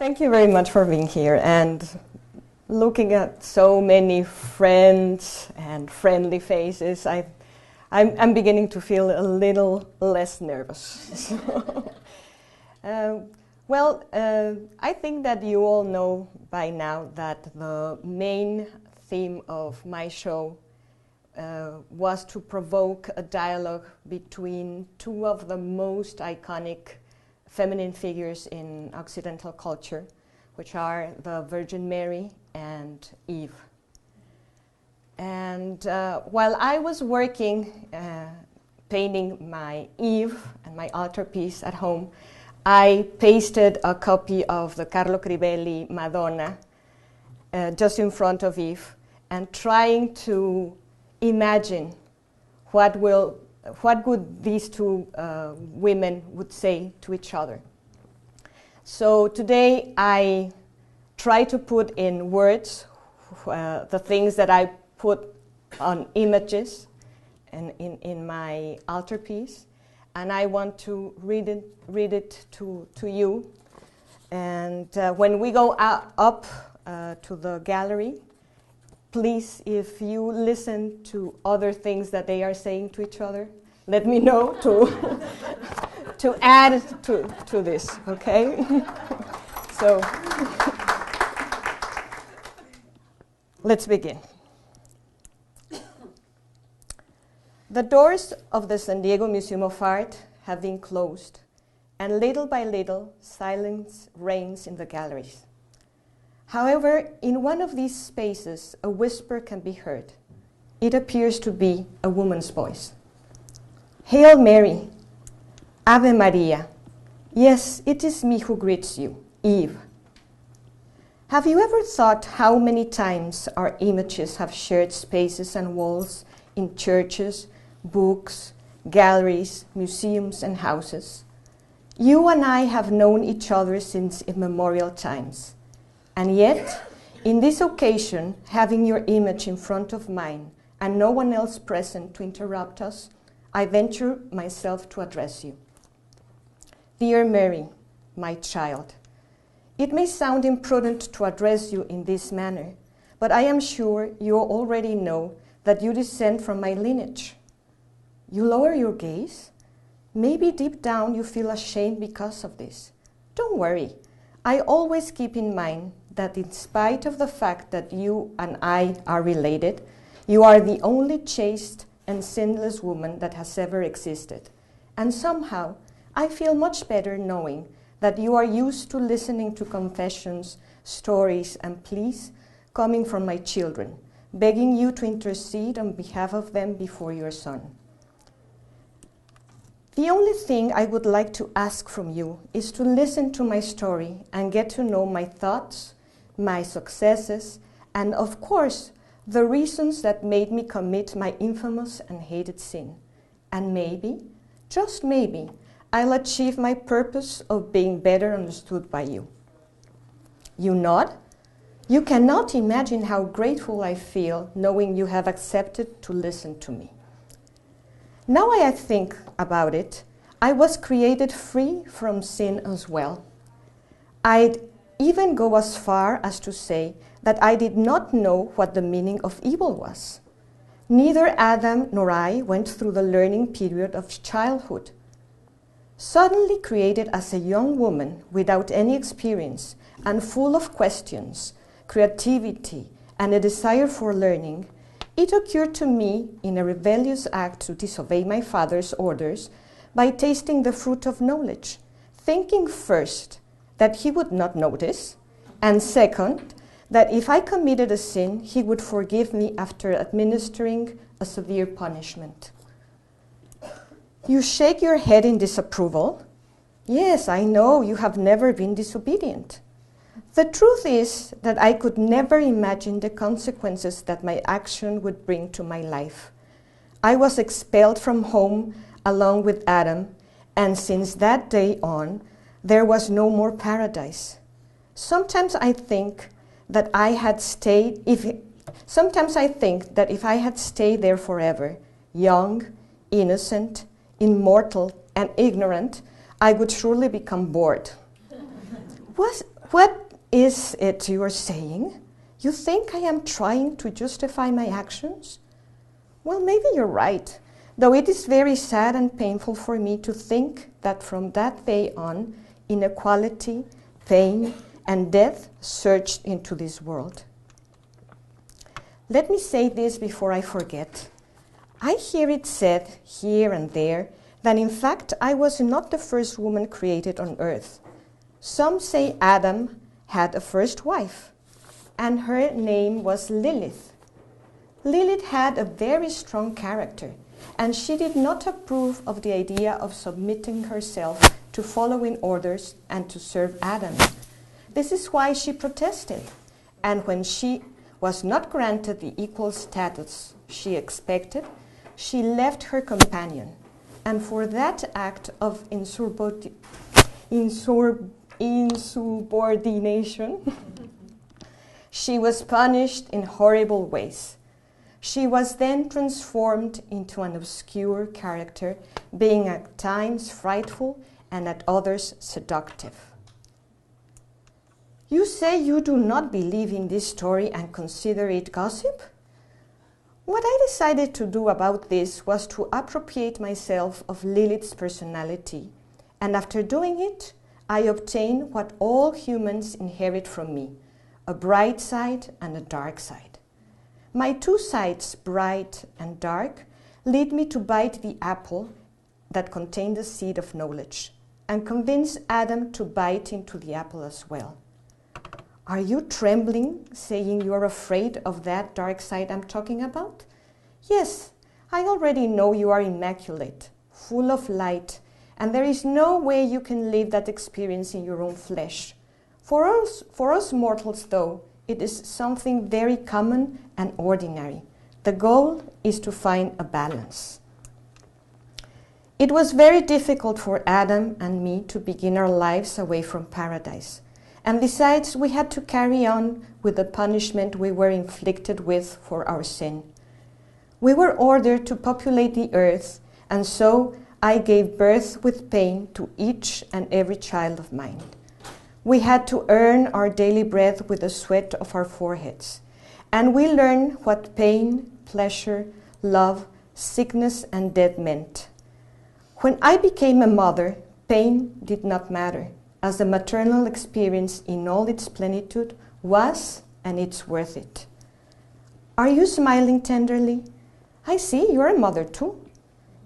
Thank you very much for being here and looking at so many friends and friendly faces. I'm beginning to feel a little less nervous. I think that you all know by now that the main theme of my show was to provoke a dialogue between two of the most iconic feminine figures in Occidental culture, which are the Virgin Mary and Eve. And while I was working, painting my Eve and my altarpiece at home, I pasted a copy of the Carlo Crivelli Madonna just in front of Eve, and trying to imagine what would these two women would say to each other. So today I try to put in words the things that I put on images and in my altarpiece, and I want to read it to you. And when we go up to the gallery, please, if you listen to other things that they are saying to each other, let me know to add to this, okay? So let's begin. The doors of the San Diego Museum of Art have been closed, and little by little, silence reigns in the galleries. However, in one of these spaces, a whisper can be heard. It appears to be a woman's voice. Hail Mary, Ave Maria. Yes, it is me who greets you, Eve. Have you ever thought how many times our images have shared spaces and walls in churches, books, galleries, museums, and houses? You and I have known each other since immemorial times. And yet, in this occasion, having your image in front of mine and no one else present to interrupt us, I venture myself to address you. Dear Mary, my child, it may sound imprudent to address you in this manner, but I am sure you already know that you descend from my lineage. You lower your gaze? Maybe deep down you feel ashamed because of this. Don't worry. I always keep in mind that in spite of the fact that you and I are related, you are the only chaste and sinless woman that has ever existed. And somehow, I feel much better knowing that you are used to listening to confessions, stories, and pleas coming from my children, begging you to intercede on behalf of them before your Son. The only thing I would like to ask from you is to listen to my story and get to know my thoughts, my successes, and of course, the reasons that made me commit my infamous and hated sin. And maybe, just maybe, I'll achieve my purpose of being better understood by you. You nod? You cannot imagine how grateful I feel knowing you have accepted to listen to me. Now I think about it, I was created free from sin as well. I'd even go as far as to say that I did not know what the meaning of evil was. Neither Adam nor I went through the learning period of childhood. Suddenly created as a young woman without any experience and full of questions, creativity, and a desire for learning, it occurred to me in a rebellious act to disobey my father's orders by tasting the fruit of knowledge, thinking first that he would not notice, and second, that if I committed a sin, he would forgive me after administering a severe punishment. You shake your head in disapproval. Yes, I know you have never been disobedient. The truth is that I could never imagine the consequences that my action would bring to my life. I was expelled from home along with Adam, and since that day on, there was no more paradise. Sometimes I think that if I had stayed there forever, young, innocent, immortal, and ignorant, I would surely become bored. What is it you are saying? You think I am trying to justify my actions? Well, maybe you're right, though it is very sad and painful for me to think that from that day on, inequality, pain, and death surged into this world. Let me say this before I forget. I hear it said here and there that in fact I was not the first woman created on earth. Some say Adam had a first wife, and her name was Lilith. Lilith had a very strong character, and she did not approve of the idea of submitting herself to following orders and to serve Adam. This is why she protested, and when she was not granted the equal status she expected, she left her companion, and for that act of insubordination, she was punished in horrible ways. She was then transformed into an obscure character, being at times frightful and at others seductive. You say you do not believe in this story and consider it gossip? What I decided to do about this was to appropriate myself of Lilith's personality, and after doing it, I obtained what all humans inherit from me, a bright side and a dark side. My two sides, bright and dark, lead me to bite the apple that contained the seed of knowledge, and convince Adam to bite into the apple as well. Are you trembling, saying you are afraid of that dark side I'm talking about? Yes, I already know you are immaculate, full of light, and there is no way you can live that experience in your own flesh. For us mortals, though, it is something very common and ordinary. The goal is to find a balance. It was very difficult for Adam and me to begin our lives away from paradise. And besides, we had to carry on with the punishment we were inflicted with for our sin. We were ordered to populate the earth, and so I gave birth with pain to each and every child of mine. We had to earn our daily bread with the sweat of our foreheads, and we learned what pain, pleasure, love, sickness, and death meant. When I became a mother, pain did not matter, as the maternal experience in all its plenitude was, and it's worth it. Are you smiling tenderly? I see you're a mother too.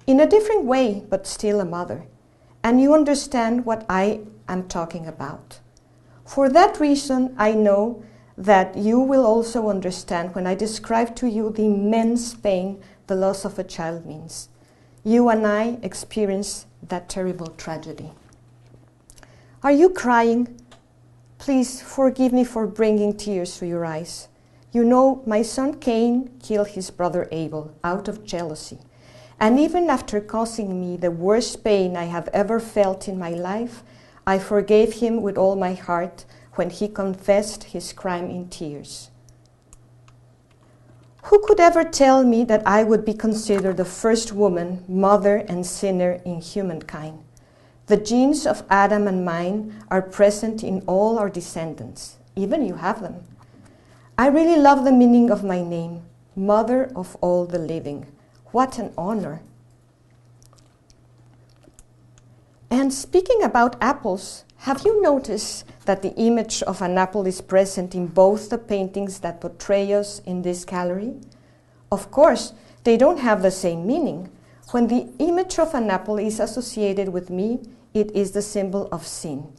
In a different way, but still a mother. And you understand what I am talking about. For that reason, I know that you will also understand when I describe to you the immense pain the loss of a child means. You and I experience that terrible tragedy. Are you crying? Please forgive me for bringing tears to your eyes. You know, my son Cain killed his brother Abel out of jealousy. And even after causing me the worst pain I have ever felt in my life, I forgave him with all my heart when he confessed his crime in tears. Who could ever tell me that I would be considered the first woman, mother, and sinner in humankind? The genes of Adam and mine are present in all our descendants. Even you have them. I really love the meaning of my name, Mother of all the living. What an honor. And speaking about apples, have you noticed that the image of an apple is present in both the paintings that portray us in this gallery? Of course, they don't have the same meaning. When the image of an apple is associated with me, it is the symbol of sin.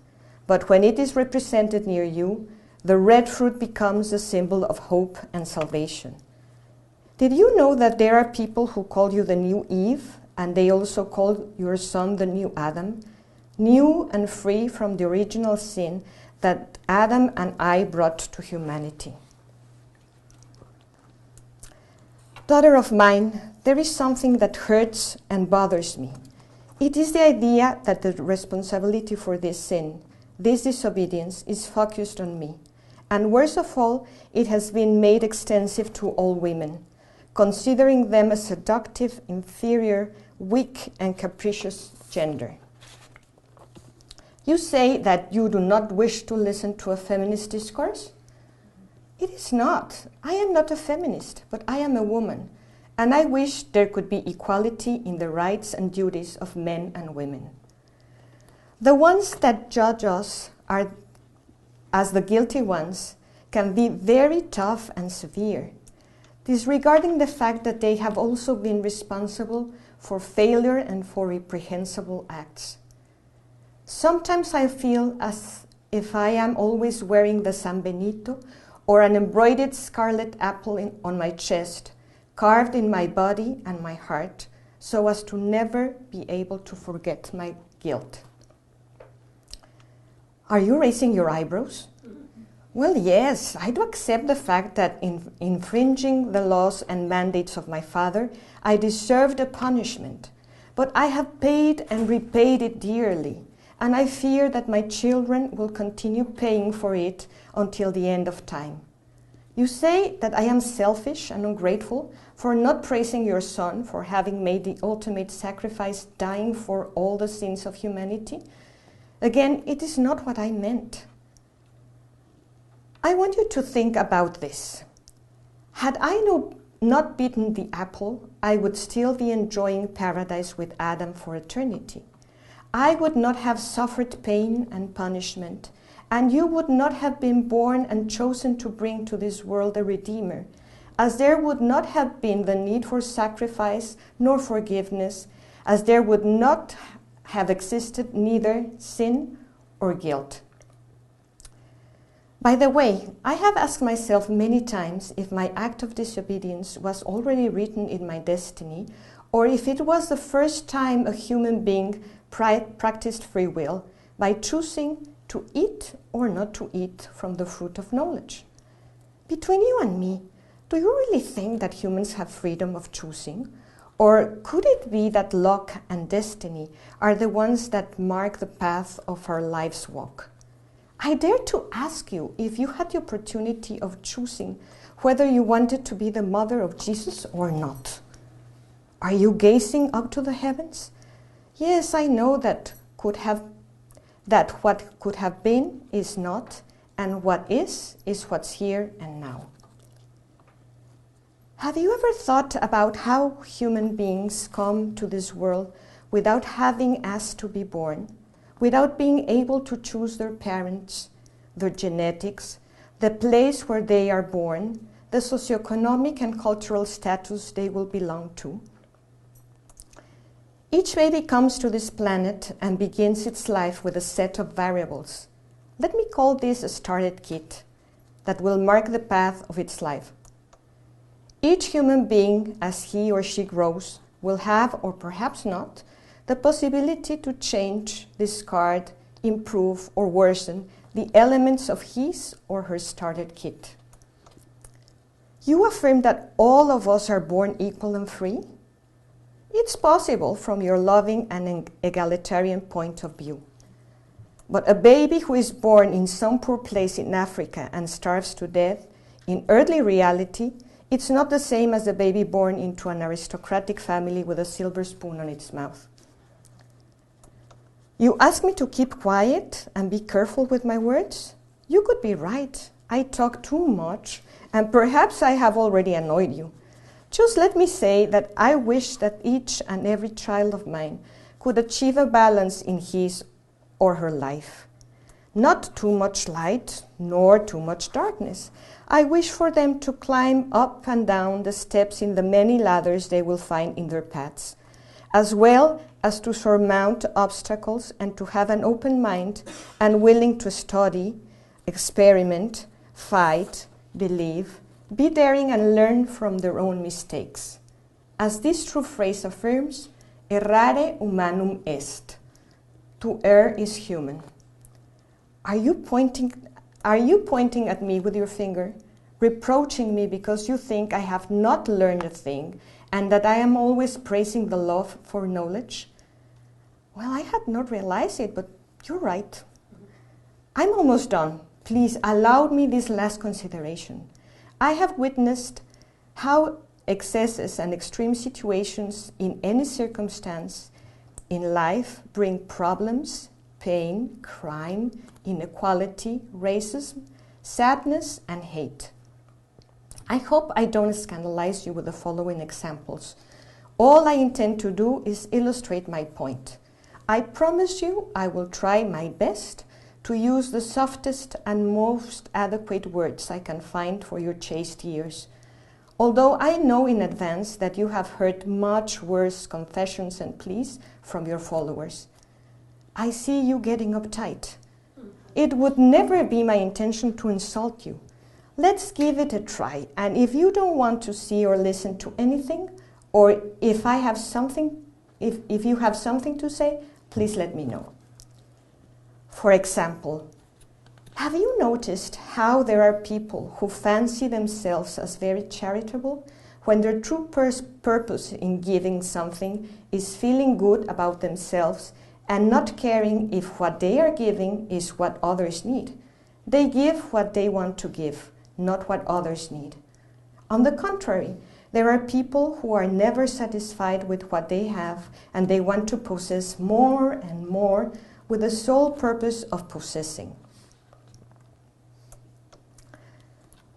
But when it is represented near you, the red fruit becomes a symbol of hope and salvation. Did you know that there are people who call you the new Eve, and they also call your son the new Adam, new and free from the original sin that Adam and I brought to humanity? Daughter of mine, there is something that hurts and bothers me. It is the idea that the responsibility for this sin, this disobedience, is focused on me. And worst of all, it has been made extensive to all women, considering them a seductive, inferior, weak, and capricious gender. You say that you do not wish to listen to a feminist discourse? It is not. I am not a feminist, but I am a woman, and I wish there could be equality in the rights and duties of men and women. The ones that judge us as the guilty ones can be very tough and severe, disregarding the fact that they have also been responsible for failure and for reprehensible acts. Sometimes I feel as if I am always wearing the San Benito or an embroidered scarlet apple on my chest, carved in my body and my heart, so as to never be able to forget my guilt. Are you raising your eyebrows? Well, yes, I do accept the fact that in infringing the laws and mandates of my father, I deserved a punishment. But I have paid and repaid it dearly, and I fear that my children will continue paying for it until the end of time. You say that I am selfish and ungrateful for not praising your son for having made the ultimate sacrifice, dying for all the sins of humanity. Again, it is not what I meant. I want you to think about this. Had I not bitten the apple, I would still be enjoying paradise with Adam for eternity. I would not have suffered pain and punishment, and you would not have been born and chosen to bring to this world a Redeemer, as there would not have been the need for sacrifice nor forgiveness, as there would not have existed neither sin or guilt. By the way, I have asked myself many times if my act of disobedience was already written in my destiny, or if it was the first time a human being practiced free will by choosing to eat or not to eat from the fruit of knowledge. Between you and me, do you really think that humans have freedom of choosing? Or could it be that luck and destiny are the ones that mark the path of our life's walk? I dare to ask you if you had the opportunity of choosing whether you wanted to be the mother of Jesus or not. Are you gazing up to the heavens? Yes, I know that what could have been is not, and what is what's here and now. Have you ever thought about how human beings come to this world without having asked to be born? Without being able to choose their parents, their genetics, the place where they are born, the socioeconomic and cultural status they will belong to. Each baby comes to this planet and begins its life with a set of variables. Let me call this a starter kit that will mark the path of its life. Each human being, as he or she grows, will have, or perhaps not, the possibility to change, discard, improve, or worsen the elements of his or her starter kit. You affirm that all of us are born equal and free? It's possible from your loving and egalitarian point of view. But a baby who is born in some poor place in Africa and starves to death, in earthly reality, it's not the same as a baby born into an aristocratic family with a silver spoon on its mouth. You ask me to keep quiet and be careful with my words? You could be right. I talk too much, and perhaps I have already annoyed you. Just let me say that I wish that each and every child of mine could achieve a balance in his or her life. Not too much light, nor too much darkness. I wish for them to climb up and down the steps in the many ladders they will find in their paths, as well as to surmount obstacles and to have an open mind and willing to study, experiment, fight, believe, be daring and learn from their own mistakes. As this true phrase affirms, errare humanum est. To err is human. Are you pointing at me with your finger, reproaching me because you think I have not learned a thing and that I am always praising the love for knowledge? Well, I had not realized it, but you're right. I'm almost done. Please allow me this last consideration. I have witnessed how excesses and extreme situations in any circumstance in life bring problems, pain, crime, inequality, racism, sadness, and hate. I hope I don't scandalize you with the following examples. All I intend to do is illustrate my point. I promise you I will try my best to use the softest and most adequate words I can find for your chaste ears. Although I know in advance that you have heard much worse confessions and pleas from your followers. I see you getting uptight. It would never be my intention to insult you. Let's give it a try, and if you don't want to see or listen to anything, or if you have something to say, please let me know. For example, have you noticed how there are people who fancy themselves as very charitable when their true purpose in giving something is feeling good about themselves and not caring if what they are giving is what others need? They give what they want to give, not what others need. On the contrary, there are people who are never satisfied with what they have, and they want to possess more and more with the sole purpose of possessing.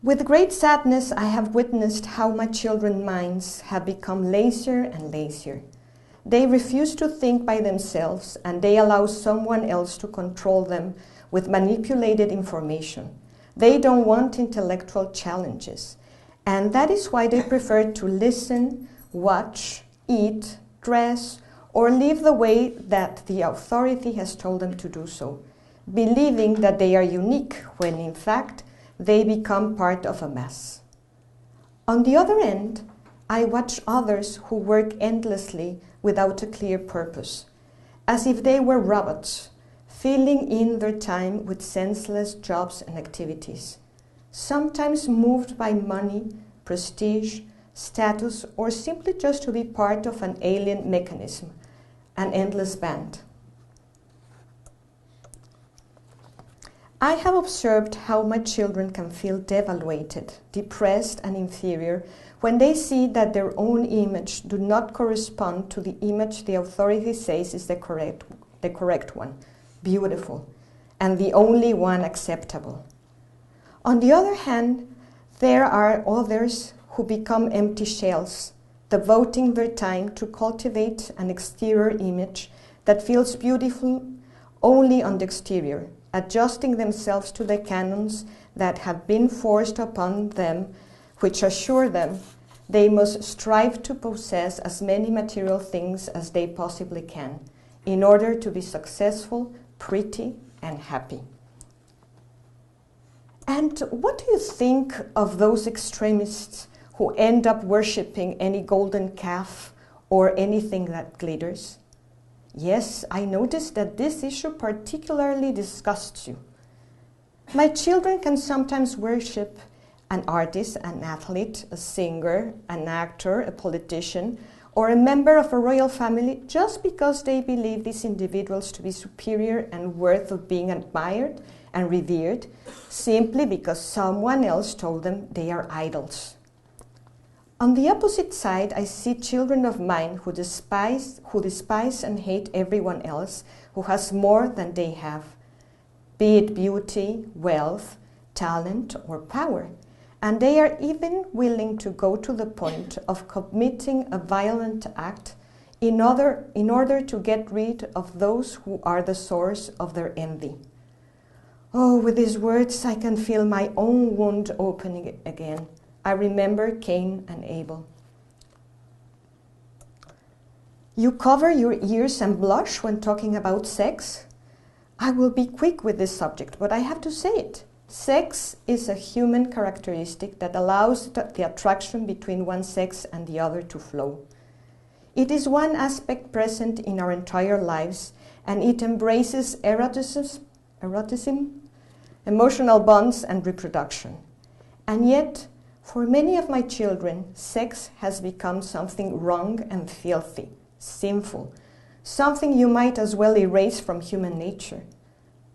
With great sadness, I have witnessed how my children's minds have become lazier and lazier. They refuse to think by themselves, and they allow someone else to control them with manipulated information. They don't want intellectual challenges, and that is why they prefer to listen, watch, eat, dress, or live the way that the authority has told them to do so, believing that they are unique when in fact they become part of a mass. On the other end, I watch others who work endlessly without a clear purpose, as if they were robots, filling in their time with senseless jobs and activities, sometimes moved by money, prestige, status, or simply just to be part of an alien mechanism, an endless band. I have observed how my children can feel devaluated, depressed, and inferior when they see that their own image do not correspond to the image the authority says is the correct one, beautiful, and the only one acceptable. On the other hand, there are others who become empty shells, devoting their time to cultivate an exterior image that feels beautiful only on the exterior, adjusting themselves to the canons that have been forced upon them, which assure them they must strive to possess as many material things as they possibly can in order to be successful, pretty, and happy. And what do you think of those extremists who end up worshipping any golden calf or anything that glitters? Yes, I noticed that this issue particularly disgusts you. My children can sometimes worship an artist, an athlete, a singer, an actor, a politician, or a member of a royal family just because they believe these individuals to be superior and worth of being admired and revered, simply because someone else told them they are idols. On the opposite side, I see children of mine who despise and hate everyone else who has more than they have, be it beauty, wealth, talent, or power. And they are even willing to go to the point of committing a violent act in order to get rid of those who are the source of their envy. Oh, with these words, I can feel my own wound opening again. I remember Cain and Abel. You cover your ears and blush when talking about sex? I will be quick with this subject, but I have to say it. Sex is a human characteristic that allows the attraction between one sex and the other to flow. It is one aspect present in our entire lives, and it embraces eroticism, emotional bonds, and reproduction. And yet, for many of my children, sex has become something wrong and filthy, sinful, something you might as well erase from human nature.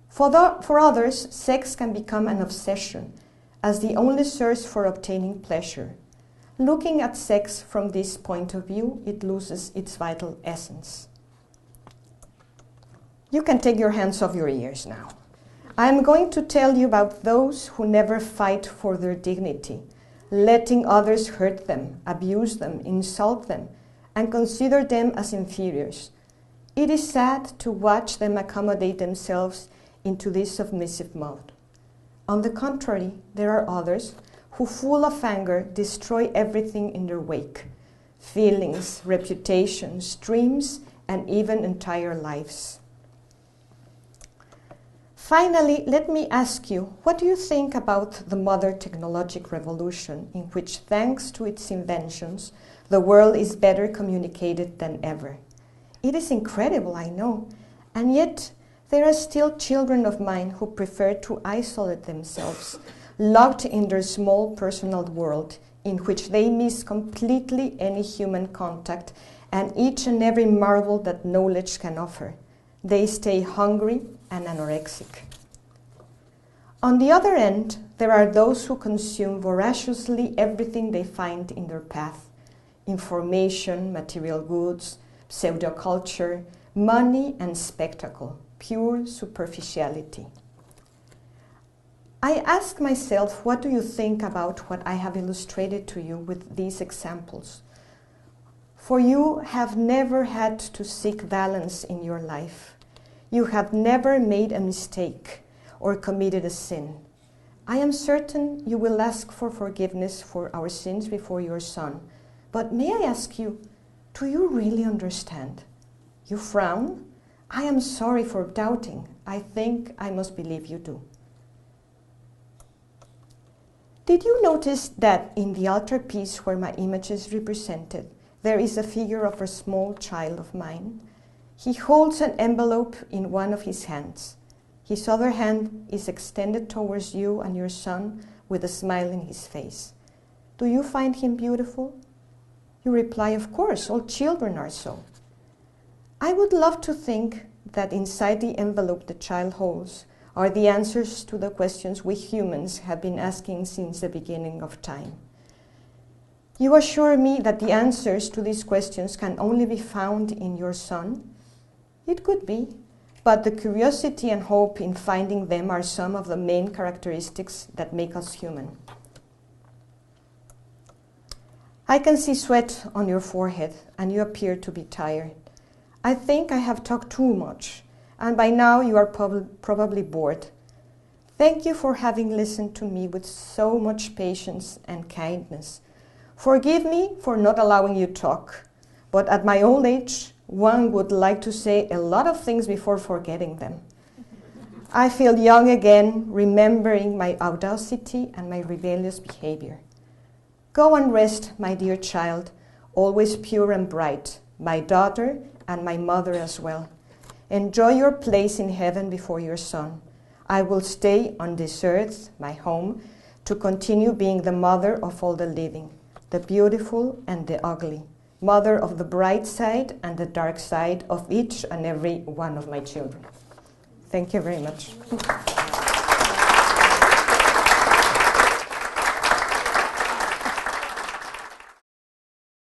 For others, sex can become an obsession, as the only source for obtaining pleasure. Looking at sex from this point of view, it loses its vital essence. You can take your hands off your ears now. I am going to tell you about those who never fight for their dignity, letting others hurt them, abuse them, insult them, and consider them as inferiors. It is sad to watch them accommodate themselves into this submissive mode. On the contrary, there are others who, full of anger, destroy everything in their wake: feelings, reputations, dreams, and even entire lives. Finally, let me ask you, what do you think about the modern technological revolution in which, thanks to its inventions, the world is better communicated than ever? It is incredible, I know, and yet there are still children of mine who prefer to isolate themselves, locked in their small personal world, in which they miss completely any human contact and each and every marvel that knowledge can offer. They stay hungry and anorexic. On the other end, there are those who consume voraciously everything they find in their path: information, material goods, pseudoculture, money, and spectacle, pure superficiality. I ask myself, what do you think about what I have illustrated to you with these examples? For you have never had to seek balance in your life. You have never made a mistake or committed a sin. I am certain you will ask for forgiveness for our sins before your Son. But may I ask you, do you really understand? You frown? I am sorry for doubting. I think I must believe you do. Did you notice that in the altarpiece where my image is represented, there is a figure of a small child of mine? He holds an envelope in one of his hands. His other hand is extended towards you and your son with a smile in his face. Do you find him beautiful? You reply, of course, all children are so. I would love to think that inside the envelope the child holds are the answers to the questions we humans have been asking since the beginning of time. You assure me that the answers to these questions can only be found in your son? It could be, but the curiosity and hope in finding them are some of the main characteristics that make us human. I can see sweat on your forehead, and you appear to be tired. I think I have talked too much, and by now you are probably bored. Thank you for having listened to me with so much patience and kindness. Forgive me for not allowing you to talk, but at my old age, one would like to say a lot of things before forgetting them. I feel young again, remembering my audacity and my rebellious behavior. Go and rest, my dear child, always pure and bright, my daughter and my mother as well. Enjoy your place in heaven before your Son. I will stay on this earth, my home, to continue being the mother of all the living, the beautiful and the ugly, mother of the bright side and the dark side of each and every one of my children. Thank you very much.